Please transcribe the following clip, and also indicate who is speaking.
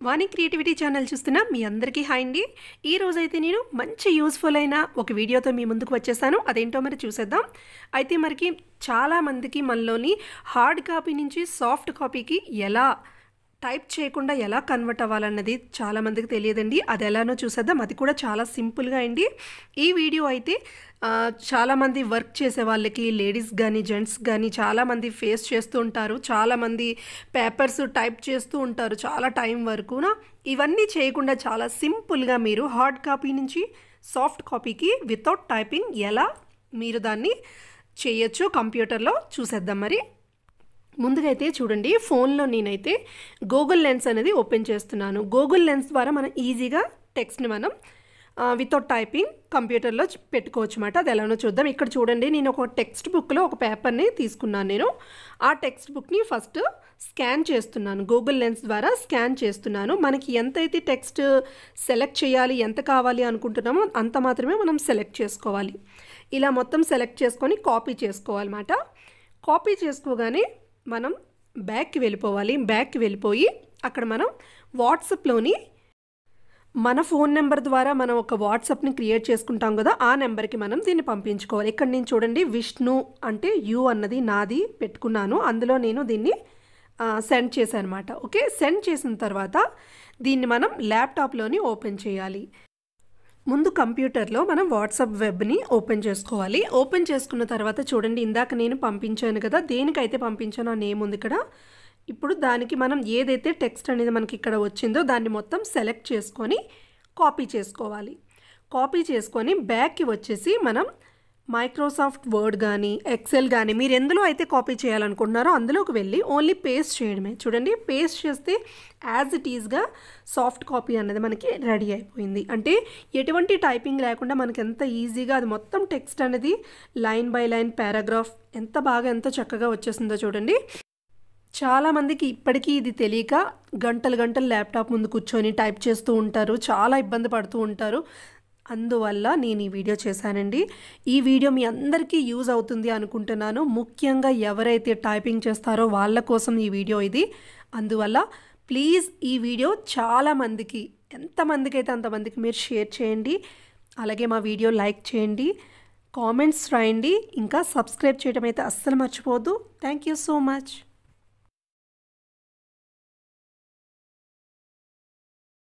Speaker 1: వాణి creativity channel చూస్తున్నా మీ అందరికీ hi అండి. ఈ రోజైతే నేను మంచి యూస్ఫుల్ అయిన ఒక వీడియోతో మీ ముందుకు వచ్చేసాను. అదేంటో మరి చూసేద్దాం. అయితే మనకి చాలామందికి మనలోని హార్డ్ కాపీ నుంచి సాఫ్ట్ కాపీకి ఎలా టైప్ చేయకుండా ఎలా కన్వర్ట్ అవ్వాలన్నది చాలామందికి తెలియదండి. అది ఎలానో చూసేద్దాం. అది కూడా చాలా సింపుల్గా అండి. ఈ వీడియో అయితే చాలామంది వర్క్ చేసే వాళ్ళకి లేడీస్ కానీ జెంట్స్ కానీ చాలామంది ఫేస్ చేస్తూ ఉంటారు. చాలామంది పేపర్స్ టైప్ చేస్తూ ఉంటారు చాలా టైం వరకునా. ఇవన్నీ చేయకుండా చాలా సింపుల్గా మీరు హార్డ్ కాపీ నుంచి సాఫ్ట్ కాపీకి వితౌట్ టైపింగ్ ఎలా మీరు దాన్ని చేయొచ్చు కంప్యూటర్లో చూసేద్దాం. మరి ముందుగా అయితే చూడండి, ఫోన్లో నేనైతే గూగుల్ లెన్స్ అనేది ఓపెన్ చేస్తున్నాను. గూగుల్ లెన్స్ ద్వారా మనం ఈజీగా టెక్స్ట్ని మనం వితౌట్ టైపింగ్ కంప్యూటర్లో పెట్టుకోవచ్చు అన్నమాట. అది ఎలానో చూద్దాం. ఇక్కడ చూడండి, నేను ఒక టెక్స్ట్ బుక్లో ఒక పేపర్ని తీసుకున్నాను. నేను ఆ టెక్స్ట్ బుక్ని ఫస్ట్ స్కాన్ చేస్తున్నాను. గూగుల్ లెన్స్ ద్వారా స్కాన్ చేస్తున్నాను. మనకి ఎంతైతే టెక్స్ట్ సెలెక్ట్ చేయాలి, ఎంత కావాలి అనుకుంటున్నామో అంత మాత్రమే మనం సెలెక్ట్ చేసుకోవాలి. ఇలా మొత్తం సెలెక్ట్ చేసుకొని కాపీ చేసుకోవాలన్నమాట. కాపీ చేసుకోగానే మనం బ్యాక్కి వెళ్ళిపోవాలి. బ్యాక్కి వెళ్ళిపోయి అక్కడ మనం వాట్సాప్లోని మన ఫోన్ నెంబర్ ద్వారా మనం ఒక వాట్సాప్ని క్రియేట్ చేసుకుంటాం కదా, ఆ నెంబర్కి మనం దీన్ని పంపించుకోవాలి. ఇక్కడ నేను చూడండి, విష్ణు అంటే యు అన్నది నాది పెట్టుకున్నాను. అందులో నేను దీన్ని సెండ్ చేశాను అనమాట. ఓకే, సెండ్ చేసిన తర్వాత దీన్ని మనం ల్యాప్టాప్లోని ఓపెన్ చేయాలి. ముందు కంప్యూటర్లో మనం వాట్సాప్ వెబ్ని ఓపెన్ చేసుకోవాలి. ఓపెన్ చేసుకున్న తర్వాత చూడండి, ఇందాక నేను పంపించాను కదా, దేనికైతే పంపించానో ఆ నేమ్ ఉంది ఇక్కడ. ఇప్పుడు దానికి మనం ఏదైతే టెక్స్ట్ అనేది మనకి ఇక్కడ వచ్చిందో దాన్ని మొత్తం సెలెక్ట్ చేసుకొని కాపీ చేసుకోవాలి. కాపీ చేసుకొని బ్యాక్కి వచ్చేసి మనం మైక్రోసాఫ్ట్ వర్డ్ కానీ ఎక్సెల్ కానీ మీరు ఎందులో అయితే కాపీ చేయాలనుకుంటున్నారో అందులోకి వెళ్ళి ఓన్లీ పేస్ట్ చేయడమే. చూడండి, పేస్ట్ చేస్తే యాజ్ ఇట్ ఈజ్గా సాఫ్ట్ కాపీ అన్నది మనకి రెడీ అయిపోయింది. అంటే ఎటువంటి టైపింగ్ లేకుండా మనకి ఎంత ఈజీగా అది మొత్తం టెక్స్ట్ అనేది లైన్ బై లైన్ పారాగ్రాఫ్ ఎంత బాగా ఎంతో చక్కగా వచ్చేసిందో చూడండి. చాలామందికి ఇప్పటికీ ఇది తెలియక గంటలు గంటలు ల్యాప్టాప్ ముందు కూర్చొని టైప్ చేస్తూ ఉంటారు, చాలా ఇబ్బంది పడుతూ ఉంటారు. అందువల్ల నేను ఈ వీడియో చేశానండి. ఈ వీడియో మీ అందరికీ యూజ్ అవుతుంది అనుకుంటున్నాను. ముఖ్యంగా ఎవరైతే టైపింగ్ చేస్తారో వాళ్ళ కోసం ఈ వీడియో ఇది. అందువల్ల ప్లీజ్ ఈ వీడియో చాలామందికి, ఎంతమందికి అయితే అంతమందికి మీరు షేర్ చేయండి. అలాగే మా వీడియో లైక్ చేయండి, కామెంట్స్ రాయండి, ఇంకా సబ్స్క్రైబ్ చేయడం అయితే అస్సలు మర్చిపోవద్దు. Thank you so much.